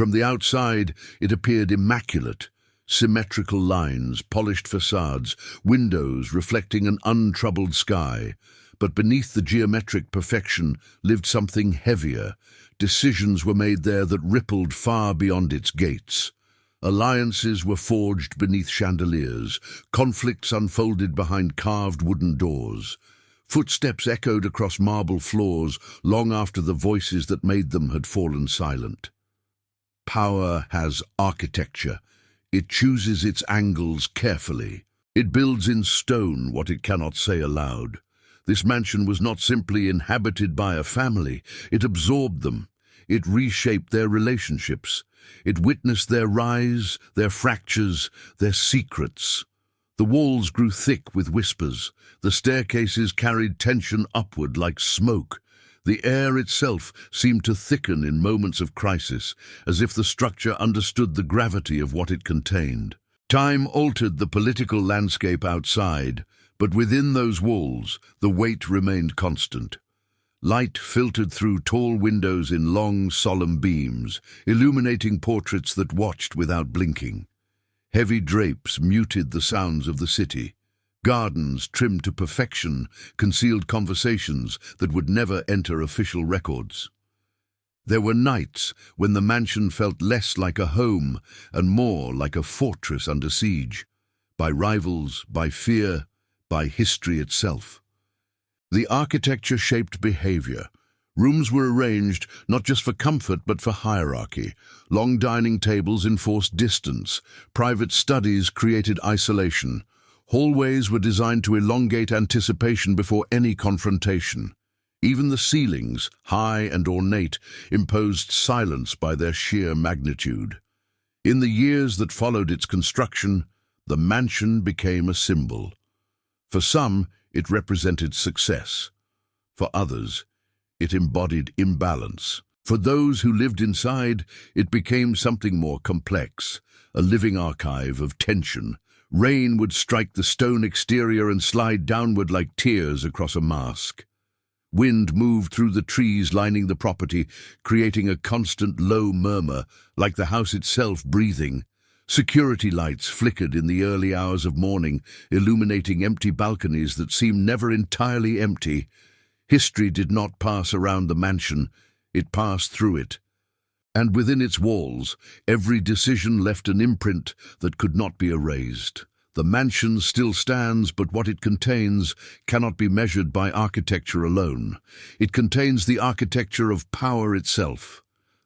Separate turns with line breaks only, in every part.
From the outside, it appeared immaculate. Symmetrical lines, polished facades, windows reflecting an untroubled sky. But beneath the geometric perfection lived something heavier. Decisions were made there that rippled far beyond its gates. Alliances were forged beneath chandeliers, conflicts unfolded behind carved wooden doors. Footsteps echoed across marble floors long after the voices that made them had fallen silent. Power has architecture. It chooses its angles carefully. It builds in stone what it cannot say aloud. This mansion was not simply inhabited by a family. It absorbed them. It reshaped their relationships. It witnessed their rise, their fractures, their secrets. The walls grew thick with whispers. The staircases carried tension upward like smoke. The air itself seemed to thicken in moments of crisis, as if the structure understood the gravity of what it contained. Time altered the political landscape outside, but within those walls, the weight remained constant. Light filtered through tall windows in long, solemn beams, illuminating portraits that watched without blinking. Heavy drapes muted the sounds of the city. Gardens trimmed to perfection concealed conversations that would never enter official records. There were nights when the mansion felt less like a home and more like a fortress under siege, by rivals, by fear, by history itself. The architecture shaped behavior. Rooms were arranged not just for comfort but for hierarchy. Long dining tables enforced distance. Private studies created isolation. Hallways were designed to elongate anticipation before any confrontation. Even the ceilings, high and ornate, imposed silence by their sheer magnitude. In the years that followed its construction, the mansion became a symbol. For some, it represented success. For others, it embodied imbalance. For those who lived inside, it became something more complex, a living archive of tension. Rain would strike the stone exterior and slide downward like tears across a mask. Wind moved through the trees lining the property, creating a constant low murmur, like the house itself breathing. Security lights flickered in the early hours of morning, illuminating empty balconies that seemed never entirely empty. History did not pass around the mansion, it passed through it. And within its walls, every decision left an imprint that could not be erased. The mansion still stands, but what it contains cannot be measured by architecture alone. It contains the architecture of power itself.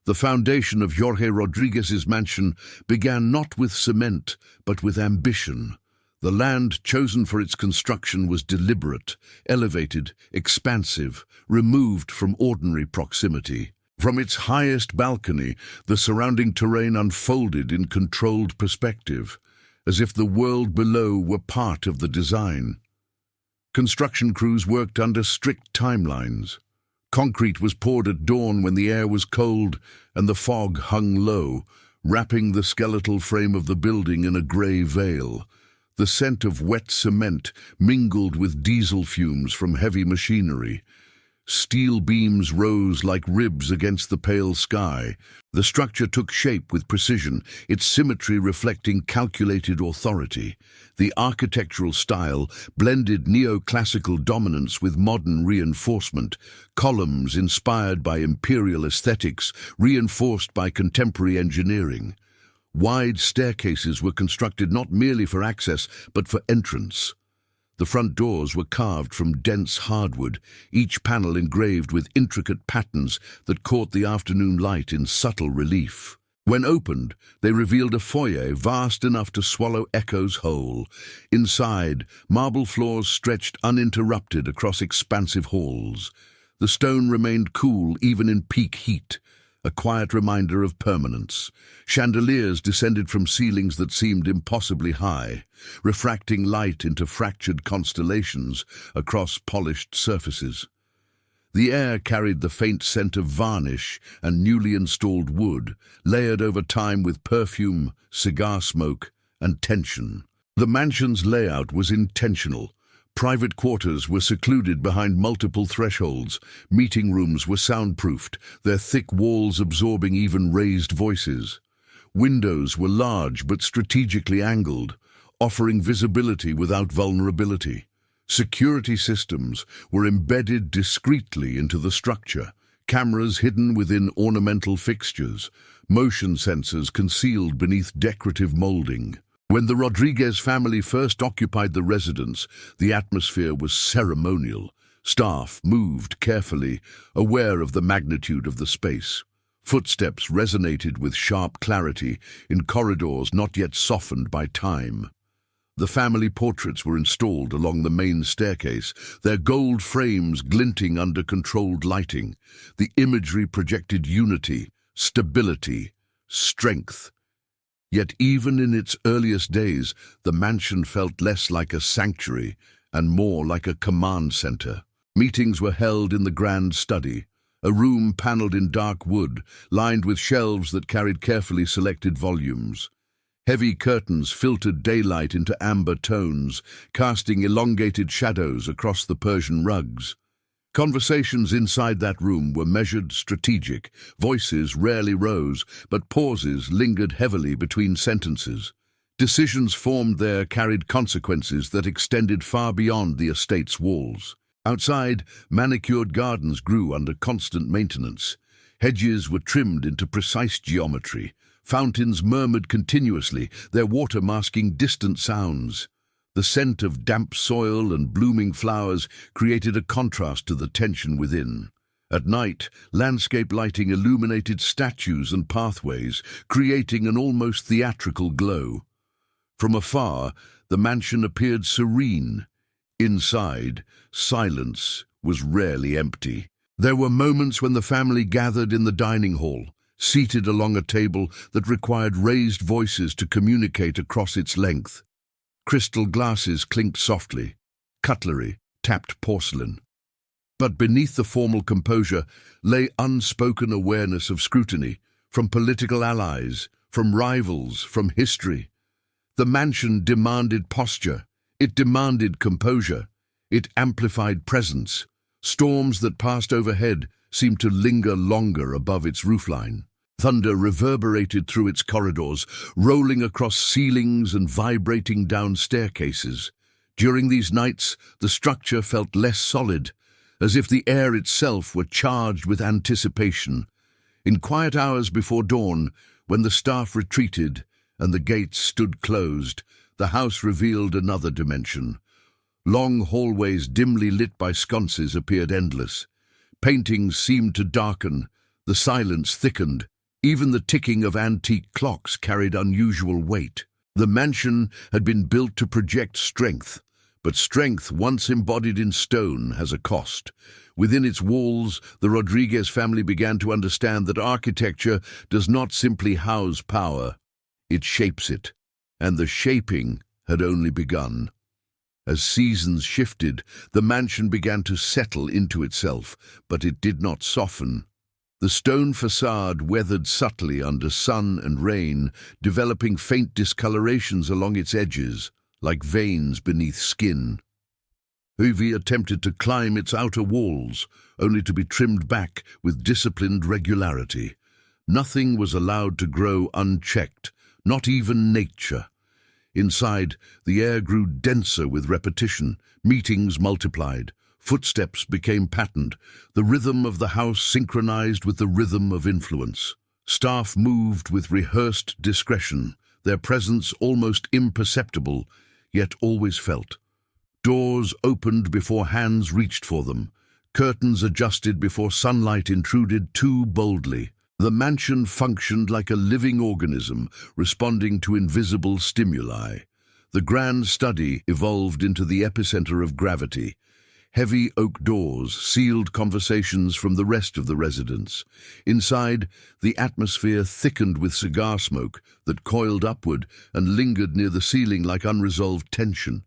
The foundation of Jorge Rodríguez's mansion began not with cement, but with ambition. The land chosen for its construction was deliberate, elevated, expansive, removed from ordinary proximity. From its highest balcony, the surrounding terrain unfolded in controlled perspective, as if the world below were part of the design. Construction crews worked under strict timelines. Concrete was poured at dawn when the air was cold and the fog hung low, wrapping the skeletal frame of the building in a grey veil. The scent of wet cement mingled with diesel fumes from heavy machinery. Steel beams rose like ribs against the pale sky. The structure took shape with precision, its symmetry reflecting calculated authority. The architectural style blended neoclassical dominance with modern reinforcement, columns inspired by imperial aesthetics, reinforced by contemporary engineering. Wide staircases were constructed not merely for access, but for entrance. The front doors were carved from dense hardwood, each panel engraved with intricate patterns that caught the afternoon light in subtle relief. When opened, they revealed a foyer vast enough to swallow echoes whole. Inside, marble floors stretched uninterrupted across expansive halls. The stone remained cool even in peak heat, a quiet reminder of permanence. Chandeliers descended from ceilings that seemed impossibly high, refracting light into fractured constellations across polished surfaces. The air carried the faint scent of varnish and newly installed wood, layered over time with perfume, cigar smoke, and tension. The mansion's layout was intentional. Private quarters were secluded behind multiple thresholds. Meeting rooms were soundproofed, their thick walls absorbing even raised voices. Windows were large but strategically angled, offering visibility without vulnerability. Security systems were embedded discreetly into the structure, cameras hidden within ornamental fixtures, motion sensors concealed beneath decorative molding. When the Rodriguez family first occupied the residence, the atmosphere was ceremonial. Staff moved carefully, aware of the magnitude of the space. Footsteps resonated with sharp clarity in corridors not yet softened by time. The family portraits were installed along the main staircase, their gold frames glinting under controlled lighting. The imagery projected unity, stability, strength. Yet even in its earliest days, the mansion felt less like a sanctuary and more like a command center. Meetings were held in the grand study, a room paneled in dark wood, lined with shelves that carried carefully selected volumes. Heavy curtains filtered daylight into amber tones, casting elongated shadows across the Persian rugs. Conversations inside that room were measured, strategic. Voices rarely rose, but pauses lingered heavily between sentences. Decisions formed there carried consequences that extended far beyond the estate's walls. Outside, manicured gardens grew under constant maintenance. Hedges were trimmed into precise geometry. Fountains murmured continuously, their water masking distant sounds. The scent of damp soil and blooming flowers created a contrast to the tension within. At night, landscape lighting illuminated statues and pathways, creating an almost theatrical glow. From afar, the mansion appeared serene. Inside, silence was rarely empty. There were moments when the family gathered in the dining hall, seated along a table that required raised voices to communicate across its length. Crystal glasses clinked softly, cutlery tapped porcelain. But beneath the formal composure lay unspoken awareness of scrutiny, from political allies, from rivals, from history. The mansion demanded posture, it demanded composure, it amplified presence. Storms that passed overhead seemed to linger longer above its roofline. Thunder reverberated through its corridors, rolling across ceilings and vibrating down staircases. During these nights, the structure felt less solid, as if the air itself were charged with anticipation. In quiet hours before dawn, when the staff retreated and the gates stood closed, the house revealed another dimension. Long hallways dimly lit by sconces appeared endless. Paintings seemed to darken, the silence thickened. Even the ticking of antique clocks carried unusual weight. The mansion had been built to project strength, but strength once embodied in stone has a cost. Within its walls, the Rodriguez family began to understand that architecture does not simply house power, it shapes it, and the shaping had only begun. As seasons shifted, the mansion began to settle into itself, but it did not soften. The stone facade weathered subtly under sun and rain, developing faint discolorations along its edges, like veins beneath skin. Huvi attempted to climb its outer walls, only to be trimmed back with disciplined regularity. Nothing was allowed to grow unchecked, not even nature. Inside, the air grew denser with repetition, meetings multiplied. Footsteps became patterned, the rhythm of the house synchronized with the rhythm of influence. Staff moved with rehearsed discretion, their presence almost imperceptible, yet always felt. Doors opened before hands reached for them, curtains adjusted before sunlight intruded too boldly. The mansion functioned like a living organism, responding to invisible stimuli. The grand study evolved into the epicenter of gravity. Heavy oak doors sealed conversations from the rest of the residence. Inside, the atmosphere thickened with cigar smoke that coiled upward and lingered near the ceiling like unresolved tension.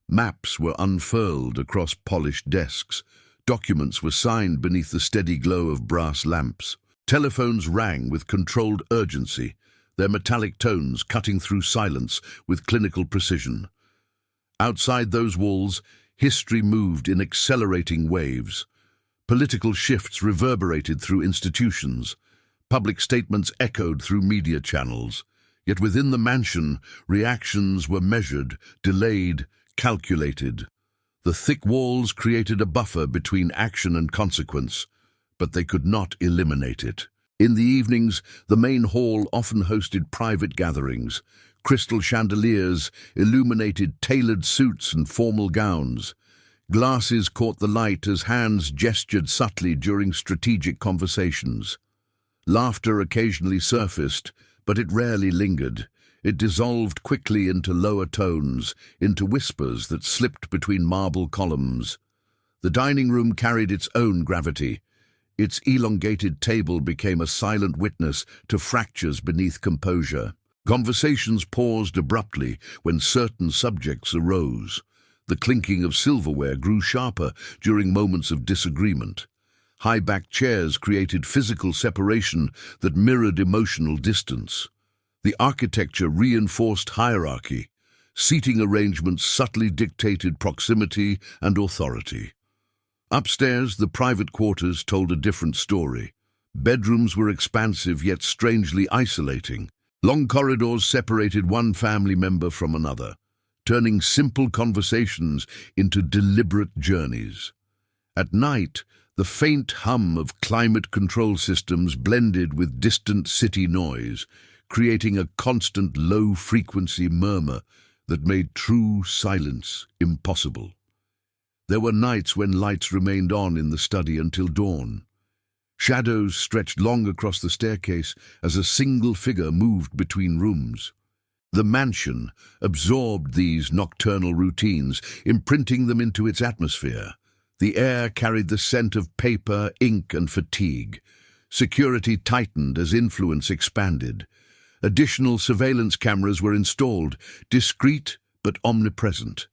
Maps were unfurled across polished desks. Documents were signed beneath the steady glow of brass lamps. Telephones rang with controlled urgency, their metallic tones cutting through silence with clinical precision. Outside those walls, History moved in accelerating waves. Political shifts reverberated through institutions. Public statements echoed through media channels. Yet within the mansion, reactions were measured, delayed, calculated. The thick walls created a buffer between action and consequence, but they could not eliminate it. In the evenings, the main hall often hosted private gatherings. Crystal chandeliers illuminated tailored suits and formal gowns. Glasses caught the light as hands gestured subtly during strategic conversations. Laughter occasionally surfaced, but it rarely lingered. It dissolved quickly into lower tones, into whispers that slipped between marble columns. The dining room carried its own gravity. Its elongated table became a silent witness to fractures beneath composure. Conversations paused abruptly when certain subjects arose. The clinking of silverware grew sharper during moments of disagreement. High-backed chairs created physical separation that mirrored emotional distance. The architecture reinforced hierarchy. Seating arrangements subtly dictated proximity and authority. Upstairs, the private quarters told a different story. Bedrooms were expansive yet strangely isolating. Long corridors separated one family member from another, turning simple conversations into deliberate journeys. At night, the faint hum of climate control systems blended with distant city noise, creating a constant low-frequency murmur that made true silence impossible. There were nights when lights remained on in the study until dawn. Shadows stretched long across the staircase as a single figure moved between rooms. The mansion absorbed these nocturnal routines, imprinting them into its atmosphere. The air carried the scent of paper, ink, and fatigue. Security tightened as influence expanded. Additional surveillance cameras were installed, discreet but omnipresent.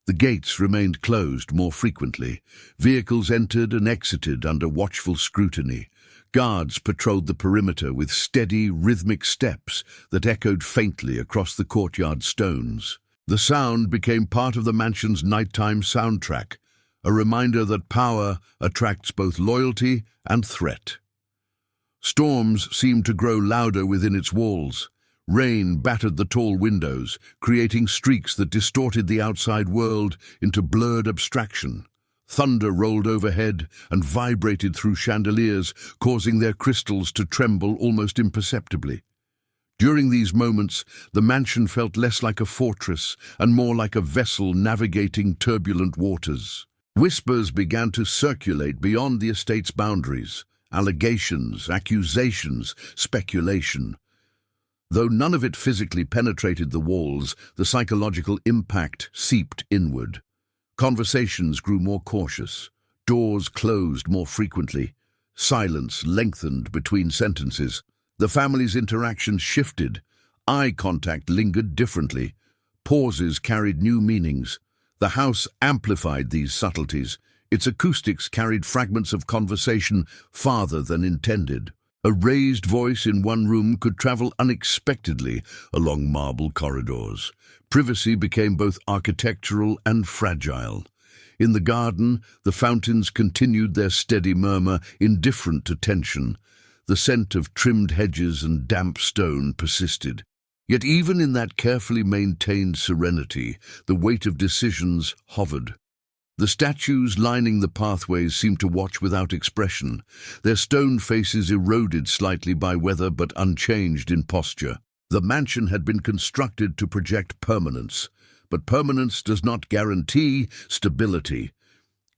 The gates remained closed more frequently. Vehicles entered and exited under watchful scrutiny. Guards patrolled the perimeter with steady, rhythmic steps that echoed faintly across the courtyard stones. The sound became part of the mansion's nighttime soundtrack, a reminder that power attracts both loyalty and threat. Storms seemed to grow louder within its walls. Rain battered the tall windows, creating streaks that distorted the outside world into blurred abstraction. Thunder rolled overhead and vibrated through chandeliers, causing their crystals to tremble almost imperceptibly. During these moments, the mansion felt less like a fortress and more like a vessel navigating turbulent waters. Whispers began to circulate beyond the estate's boundaries. Allegations, accusations, speculation. Though none of it physically penetrated the walls, the psychological impact seeped inward. Conversations grew more cautious. Doors closed more frequently. Silence lengthened between sentences. The family's interactions shifted. Eye contact lingered differently. Pauses carried new meanings. The house amplified these subtleties. Its acoustics carried fragments of conversation farther than intended. A raised voice in one room could travel unexpectedly along marble corridors. Privacy became both architectural and fragile. In the garden, the fountains continued their steady murmur, indifferent to tension. The scent of trimmed hedges and damp stone persisted. Yet even in that carefully maintained serenity, the weight of decisions hovered. The statues lining the pathways seemed to watch without expression, their stone faces eroded slightly by weather but unchanged in posture. The mansion had been constructed to project permanence, but permanence does not guarantee stability.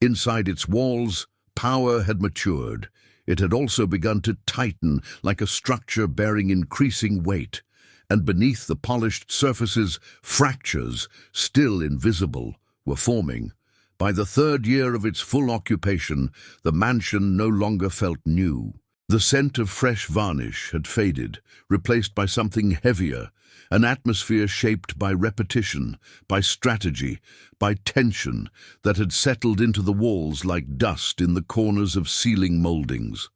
Inside its walls, power had matured. It had also begun to tighten like a structure bearing increasing weight, and beneath the polished surfaces, fractures, still invisible, were forming. By the third year of its full occupation, the mansion no longer felt new. The scent of fresh varnish had faded, replaced by something heavier, an atmosphere shaped by repetition, by strategy, by tension that had settled into the walls like dust in the corners of ceiling moldings.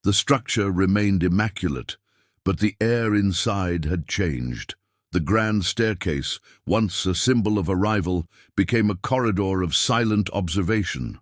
The structure remained immaculate, but the air inside had changed. The grand staircase, once a symbol of arrival, became a corridor of silent observation.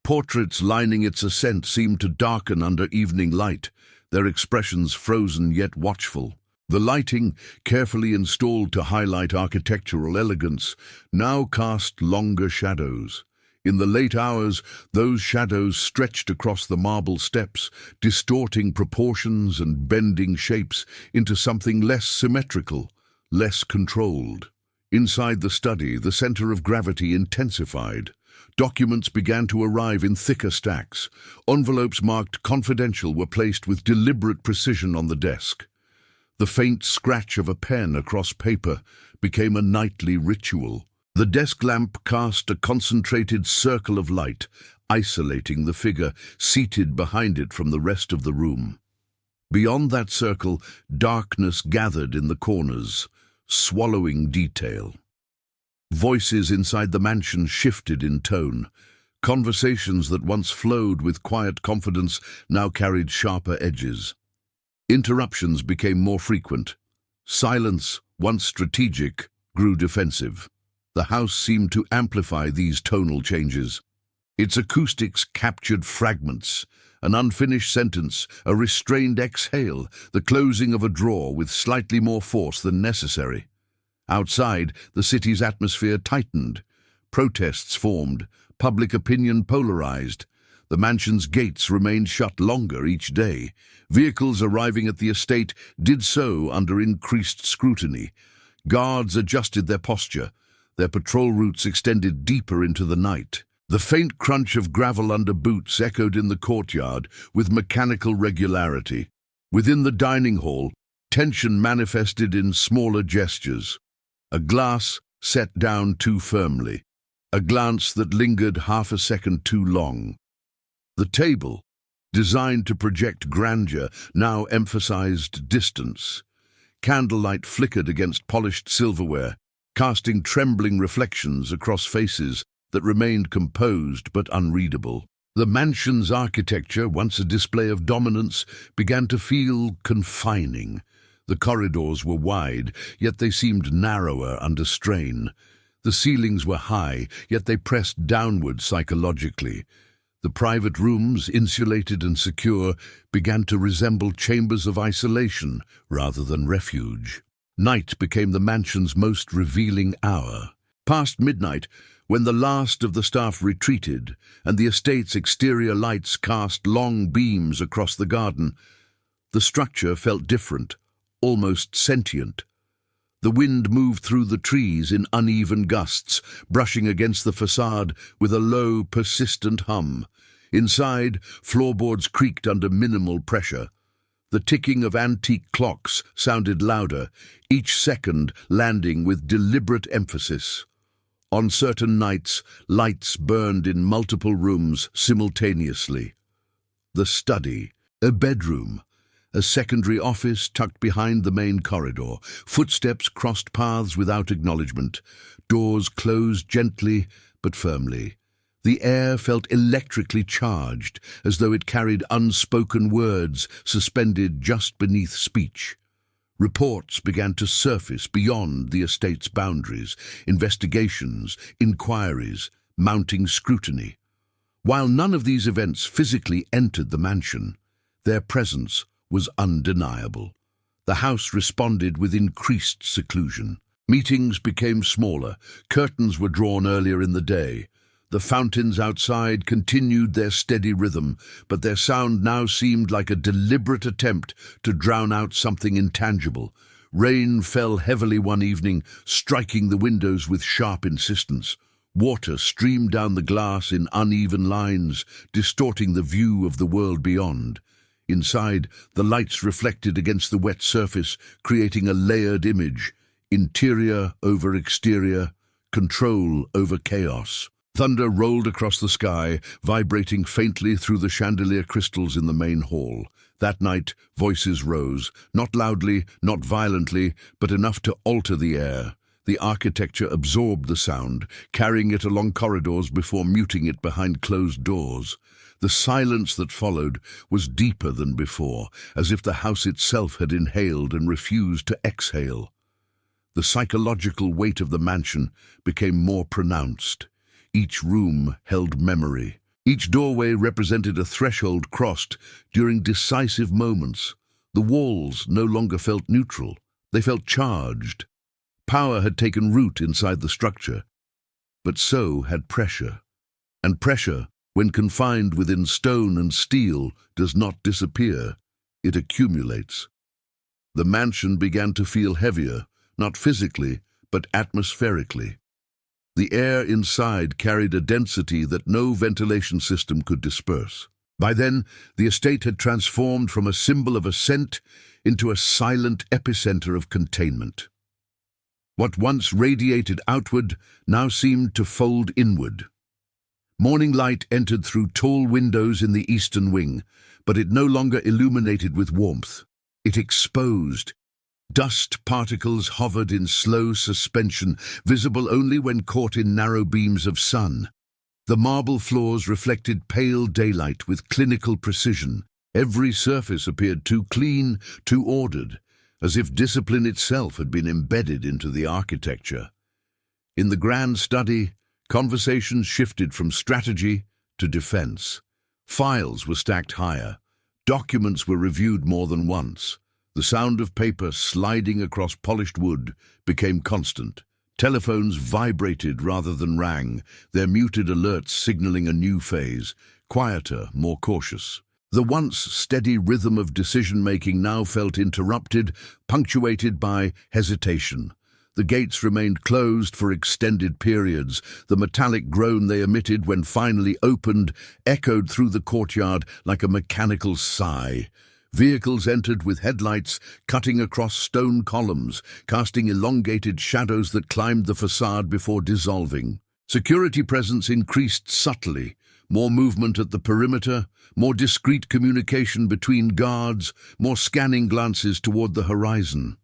Portraits lining its ascent seemed to darken under evening light, their expressions frozen yet watchful. The lighting, carefully installed to highlight architectural elegance, now cast longer shadows. In the late hours, those shadows stretched across the marble steps, distorting proportions and bending shapes into something less symmetrical, less controlled. Inside the study, the center of gravity intensified. Documents began to arrive in thicker stacks. Envelopes marked confidential were placed with deliberate precision on the desk. The faint scratch of a pen across paper became a nightly ritual. The desk lamp cast a concentrated circle of light, isolating the figure seated behind it from the rest of the room. Beyond that circle, darkness gathered in the corners, swallowing detail. Voices inside the mansion shifted in tone. Conversations that once flowed with quiet confidence now carried sharper edges. Interruptions became more frequent. Silence, once strategic, grew defensive. The house seemed to amplify these tonal changes. Its acoustics captured fragments, an unfinished sentence, a restrained exhale, the closing of a drawer with slightly more force than necessary. Outside, the city's atmosphere tightened. Protests formed, public opinion polarized. The mansion's gates remained shut longer each day. Vehicles arriving at the estate did so under increased scrutiny. Guards adjusted their posture. Their patrol routes extended deeper into the night. The faint crunch of gravel under boots echoed in the courtyard with mechanical regularity. Within the dining hall, tension manifested in smaller gestures. A glass set down too firmly. A glance that lingered half a second too long. The table, designed to project grandeur, now emphasized distance. Candlelight flickered against polished silverware, casting trembling reflections across faces that remained composed but unreadable. The mansion's architecture, once a display of dominance, began to feel confining. The corridors were wide, yet they seemed narrower under strain. The ceilings were high, yet they pressed downward psychologically. The private rooms, insulated and secure, began to resemble chambers of isolation rather than refuge. Night became the mansion's most revealing hour. Past midnight, when the last of the staff retreated and the estate's exterior lights cast long beams across the garden, the structure felt different, almost sentient. The wind moved through the trees in uneven gusts, brushing against the facade with a low, persistent hum. Inside, floorboards creaked under minimal pressure. The ticking of antique clocks sounded louder, each second landing with deliberate emphasis. On certain nights, lights burned in multiple rooms simultaneously. The study, a bedroom, a secondary office tucked behind the main corridor. Footsteps crossed paths without acknowledgement. Doors closed gently but firmly. The air felt electrically charged, as though it carried unspoken words suspended just beneath speech. Reports began to surface beyond the estate's boundaries, investigations, inquiries, mounting scrutiny. While none of these events physically entered the mansion, their presence was undeniable. The house responded with increased seclusion. Meetings became smaller, curtains were drawn earlier in the day. The fountains outside continued their steady rhythm, but their sound now seemed like a deliberate attempt to drown out something intangible. Rain fell heavily one evening, striking the windows with sharp insistence. Water streamed down the glass in uneven lines, distorting the view of the world beyond. Inside, the lights reflected against the wet surface, creating a layered image. Interior over exterior, control over chaos. Thunder rolled across the sky, vibrating faintly through the chandelier crystals in the main hall. That night, voices rose, not loudly, not violently, but enough to alter the air. The architecture absorbed the sound, carrying it along corridors before muting it behind closed doors. The silence that followed was deeper than before, as if the house itself had inhaled and refused to exhale. The psychological weight of the mansion became more pronounced. Each room held memory. Each doorway represented a threshold crossed during decisive moments. The walls no longer felt neutral. They felt charged. Power had taken root inside the structure, but so had pressure. And pressure, when confined within stone and steel, does not disappear. It accumulates. The mansion began to feel heavier, not physically, but atmospherically. The air inside carried a density that no ventilation system could disperse. By then, the estate had transformed from a symbol of ascent into a silent epicenter of containment. What once radiated outward now seemed to fold inward. Morning light entered through tall windows in the eastern wing, but it no longer illuminated with warmth. It exposed. Dust particles hovered in slow suspension, visible only when caught in narrow beams of sun. The marble floors reflected pale daylight with clinical precision. Every surface appeared too clean, too ordered, as if discipline itself had been embedded into the architecture. In the grand study, conversations shifted from strategy to defense. Files were stacked higher. Documents were reviewed more than once. The sound of paper sliding across polished wood became constant. Telephones vibrated rather than rang, their muted alerts signaling a new phase, quieter, more cautious. The once steady rhythm of decision-making now felt interrupted, punctuated by hesitation. The gates remained closed for extended periods. The metallic groan they emitted when finally opened echoed through the courtyard like a mechanical sigh. Vehicles entered with headlights cutting across stone columns, casting elongated shadows that climbed the facade before dissolving. Security presence increased subtly. More movement at the perimeter, more discreet communication between guards, more scanning glances toward the horizon.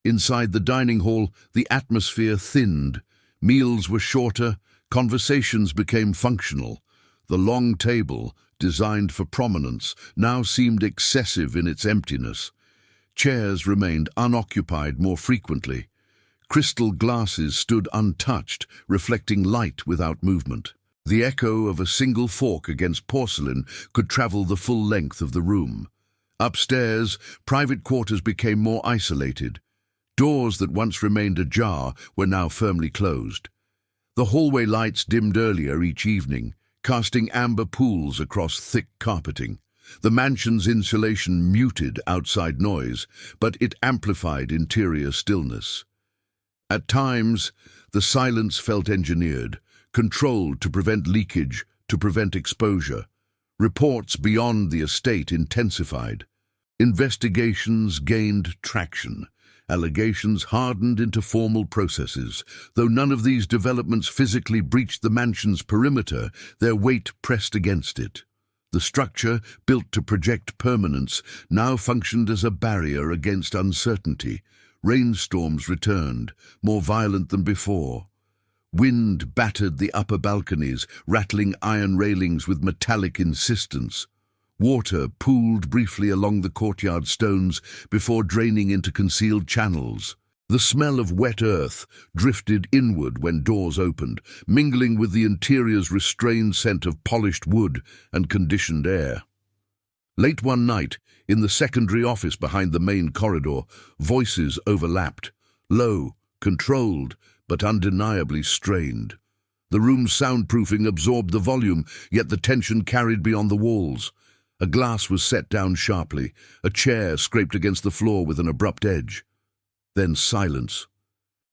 Inside the dining hall, the atmosphere thinned. Meals were shorter, conversations became functional. The long table, designed for prominence, now seemed excessive in its emptiness. Chairs remained unoccupied more frequently. Crystal glasses stood untouched, reflecting light without movement. The echo of a single fork against porcelain could travel the full length of the room. Upstairs, private quarters became more isolated. Doors that once remained ajar were now firmly closed. The hallway lights dimmed earlier each evening, casting amber pools across thick carpeting. The mansion's insulation muted outside noise, but it amplified interior stillness. At times, the silence felt engineered, controlled to prevent leakage, to prevent exposure. Reports beyond the estate intensified. Investigations gained traction. Allegations hardened into formal processes. Though none of these developments physically breached the mansion's perimeter, their weight pressed against it. The structure, built to project permanence, now functioned as a barrier against uncertainty. Rainstorms returned, more violent than before. Wind battered the upper balconies, rattling iron railings with metallic insistence. Water pooled briefly along the courtyard stones before draining into concealed channels. The smell of wet earth drifted inward when doors opened, mingling with the interior's restrained scent of polished wood and conditioned air. Late one night, in the secondary office behind the main corridor, voices overlapped, low, controlled, but undeniably strained. The room's soundproofing absorbed the volume, yet the tension carried beyond the walls. A glass was set down sharply, a chair scraped against the floor with an abrupt edge. Then silence.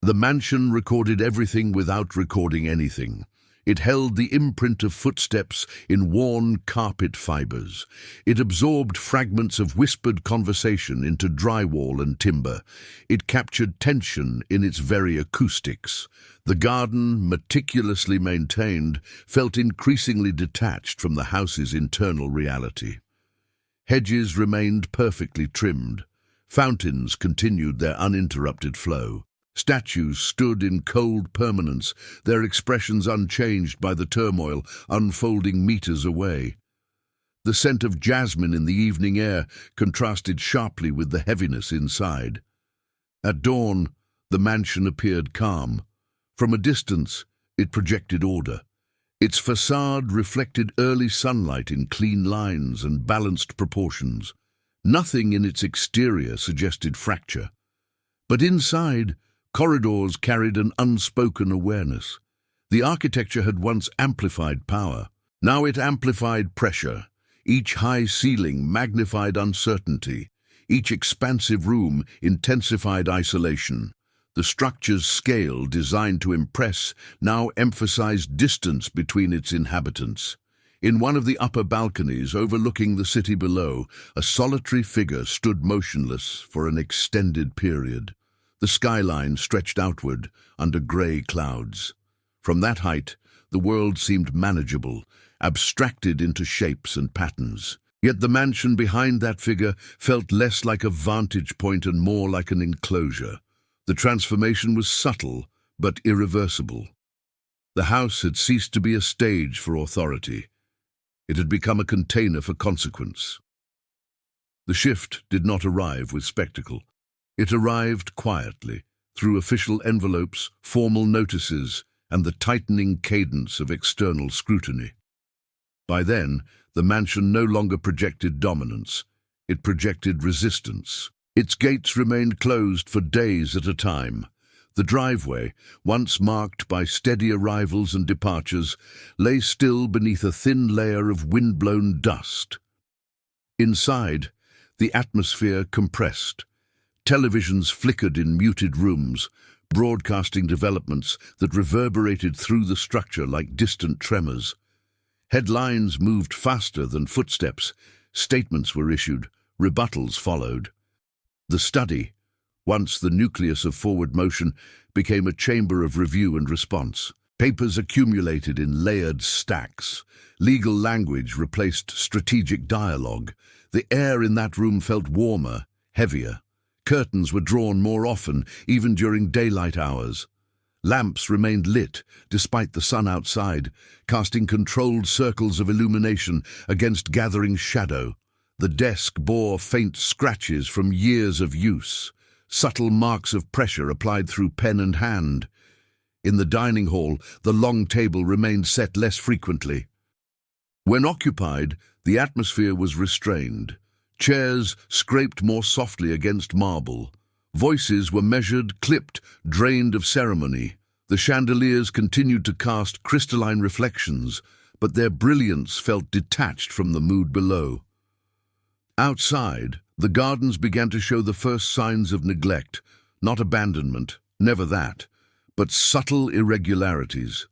The mansion recorded everything without recording anything. It held the imprint of footsteps in worn carpet fibers. It absorbed fragments of whispered conversation into drywall and timber. It captured tension in its very acoustics. The garden, meticulously maintained, felt increasingly detached from the house's internal reality. Hedges remained perfectly trimmed. Fountains continued their uninterrupted flow. Statues stood in cold permanence, their expressions unchanged by the turmoil unfolding meters away. The scent of jasmine in the evening air contrasted sharply with the heaviness inside. At dawn, The mansion appeared calm. From a distance, it projected order. Its facade reflected early sunlight in clean lines and balanced proportions. Nothing in its exterior suggested fracture. But inside, corridors carried an unspoken awareness. The architecture had once amplified power. Now it amplified pressure. Each high ceiling magnified uncertainty. Each expansive room intensified isolation. The structure's scale, designed to impress, now emphasized distance between its inhabitants. In one of the upper balconies overlooking the city below, a solitary figure stood motionless for an extended period. The skyline stretched outward under grey clouds. From that height, the world seemed manageable, abstracted into shapes and patterns. Yet the mansion behind that figure felt less like a vantage point and more like an enclosure. The transformation was subtle, but irreversible. The house had ceased to be a stage for authority. It had become a container for consequence. The shift did not arrive with spectacle. It arrived quietly, through official envelopes, formal notices, and the tightening cadence of external scrutiny. By then, the mansion no longer projected dominance. It projected resistance. Its gates remained closed for days at a time. The driveway, once marked by steady arrivals and departures, lay still beneath a thin layer of wind-blown dust. Inside, the atmosphere compressed. Televisions flickered in muted rooms, broadcasting developments that reverberated through the structure like distant tremors. Headlines moved faster than footsteps. Statements were issued. Rebuttals followed. The study, once the nucleus of forward motion, became a chamber of review and response. Papers accumulated in layered stacks. Legal language replaced strategic dialogue. The air in that room felt warmer, heavier. Curtains were drawn more often, even during daylight hours. Lamps remained lit, despite the sun outside, casting controlled circles of illumination against gathering shadow. The desk bore faint scratches from years of use, subtle marks of pressure applied through pen and hand. In the dining hall, the long table remained set less frequently. When occupied, the atmosphere was restrained. Chairs scraped more softly against marble. Voices were measured, clipped, drained of ceremony. The chandeliers continued to cast crystalline reflections, but their brilliance felt detached from the mood below. Outside, the gardens began to show the first signs of neglect, not abandonment, never that, but subtle irregularities.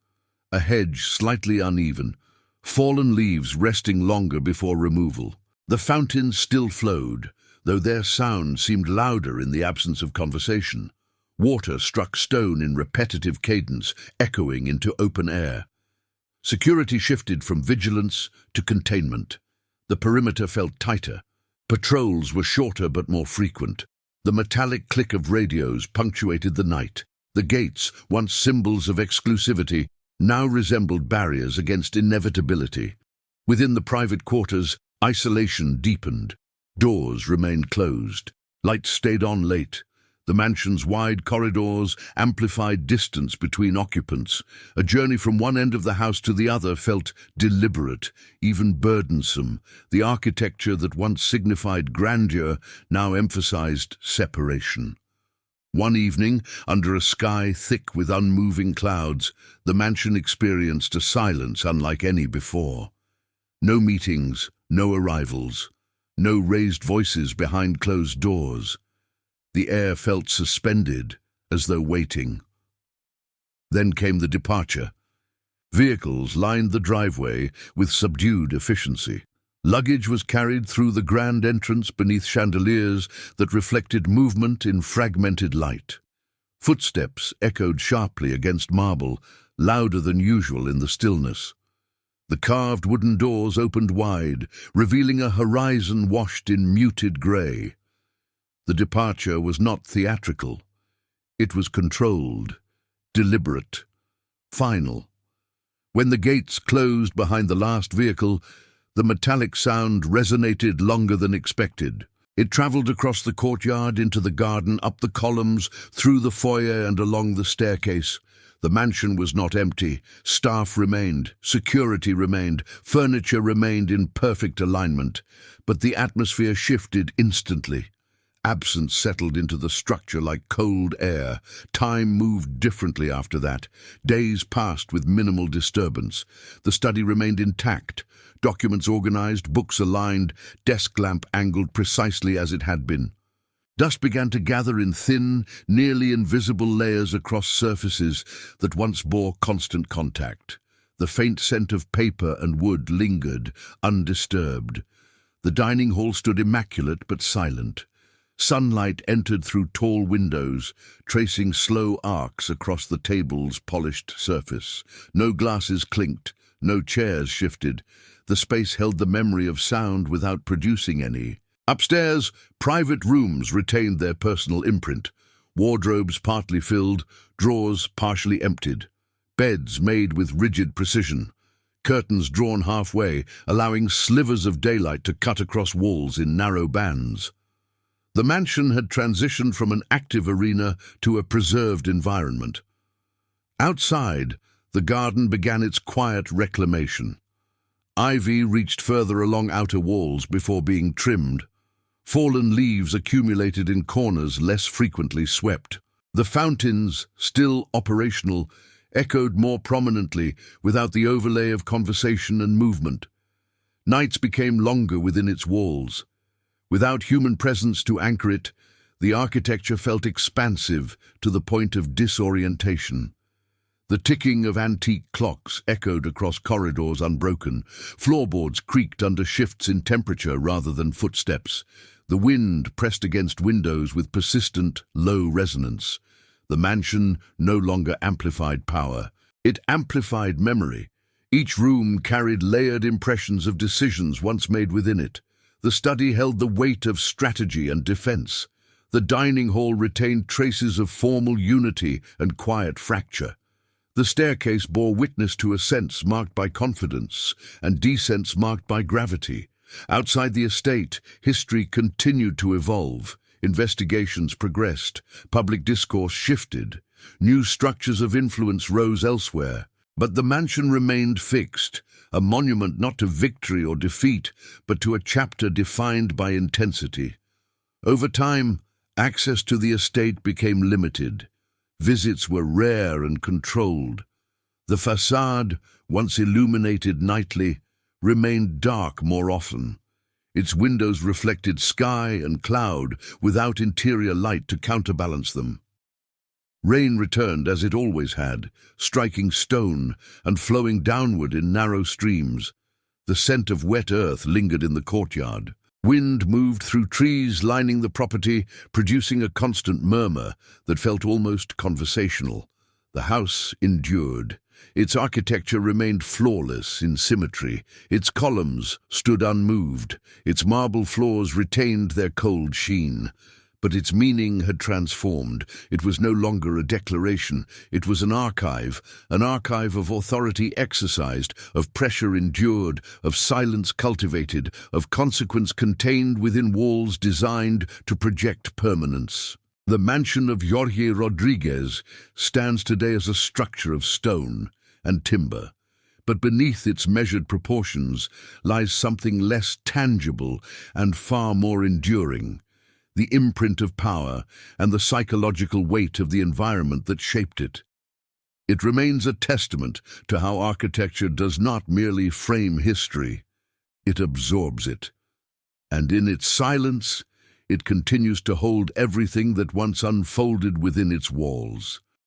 A hedge slightly uneven, fallen leaves resting longer before removal. The fountains still flowed, though their sound seemed louder in the absence of conversation. Water struck stone in repetitive cadence, echoing into open air. Security shifted from vigilance to containment. The perimeter felt tighter. Patrols were shorter but more frequent. The metallic click of radios punctuated the night. The gates, once symbols of exclusivity, now resembled barriers against inevitability. Within the private quarters, isolation deepened. Doors remained closed. Lights stayed on late. The mansion's wide corridors amplified distance between occupants. A journey from one end of the house to the other felt deliberate, even burdensome. The architecture that once signified grandeur now emphasized separation. One evening, under a sky thick with unmoving clouds, the mansion experienced a silence unlike any before. No meetings, no arrivals, no raised voices behind closed doors. The air felt suspended, as though waiting. Then came the departure. Vehicles lined the driveway with subdued efficiency. Luggage was carried through the grand entrance beneath chandeliers that reflected movement in fragmented light. Footsteps echoed sharply against marble, louder than usual in the stillness. The carved wooden doors opened wide, revealing a horizon washed in muted grey. The departure was not theatrical. It was controlled, deliberate, final. When the gates closed behind the last vehicle, the metallic sound resonated longer than expected. It travelled across the courtyard, into the garden, up the columns, through the foyer and along the staircase. The mansion was not empty. Staff remained, security remained, furniture remained in perfect alignment. But the atmosphere shifted instantly. Absence settled into the structure like cold air. Time moved differently after that. Days passed with minimal disturbance. The study remained intact. Documents organized, books aligned, desk lamp angled precisely as it had been. Dust began to gather in thin, nearly invisible layers across surfaces that once bore constant contact. The faint scent of paper and wood lingered, undisturbed. The dining hall stood immaculate but silent. Sunlight entered through tall windows, tracing slow arcs across the table's polished surface. No glasses clinked, no chairs shifted. The space held the memory of sound without producing any. Upstairs, private rooms retained their personal imprint. Wardrobes partly filled, drawers partially emptied. Beds made with rigid precision. Curtains drawn halfway, allowing slivers of daylight to cut across walls in narrow bands. The mansion had transitioned from an active arena to a preserved environment. Outside, the garden began its quiet reclamation. Ivy reached further along outer walls before being trimmed. Fallen leaves accumulated in corners less frequently swept. The fountains, still operational, echoed more prominently without the overlay of conversation and movement. Nights became longer within its walls. Without human presence to anchor it, the architecture felt expansive to the point of disorientation. The ticking of antique clocks echoed across corridors unbroken. Floorboards creaked under shifts in temperature rather than footsteps. The wind pressed against windows with persistent, low resonance. The mansion no longer amplified power. It amplified memory. Each room carried layered impressions of decisions once made within it. The study held the weight of strategy and defense. The dining hall retained traces of formal unity and quiet fracture. The staircase bore witness to ascents marked by confidence and descents marked by gravity. Outside the estate, history continued to evolve. Investigations progressed. Public discourse shifted. New structures of influence rose elsewhere. But the mansion remained fixed, a monument not to victory or defeat, but to a chapter defined by intensity. Over time, access to the estate became limited. Visits were rare and controlled. The facade, once illuminated nightly, remained dark more often. Its windows reflected sky and cloud without interior light to counterbalance them. Rain returned as it always had, striking stone and flowing downward in narrow streams. The scent of wet earth lingered in the courtyard. Wind moved through trees lining the property, producing a constant murmur that felt almost conversational. The house endured. Its architecture remained flawless in symmetry. Its columns stood unmoved. Its marble floors retained their cold sheen. But its meaning had transformed. It was no longer a declaration. It was an archive of authority exercised, of pressure endured, of silence cultivated, of consequence contained within walls designed to project permanence. The mansion of Jorge Rodríguez stands today as a structure of stone and timber. But beneath its measured proportions lies something less tangible and far more enduring. The imprint of power and the psychological weight of the environment that shaped it. It remains a testament to how architecture does not merely frame history, it absorbs it. And in its silence, it continues to hold everything that once unfolded within its walls.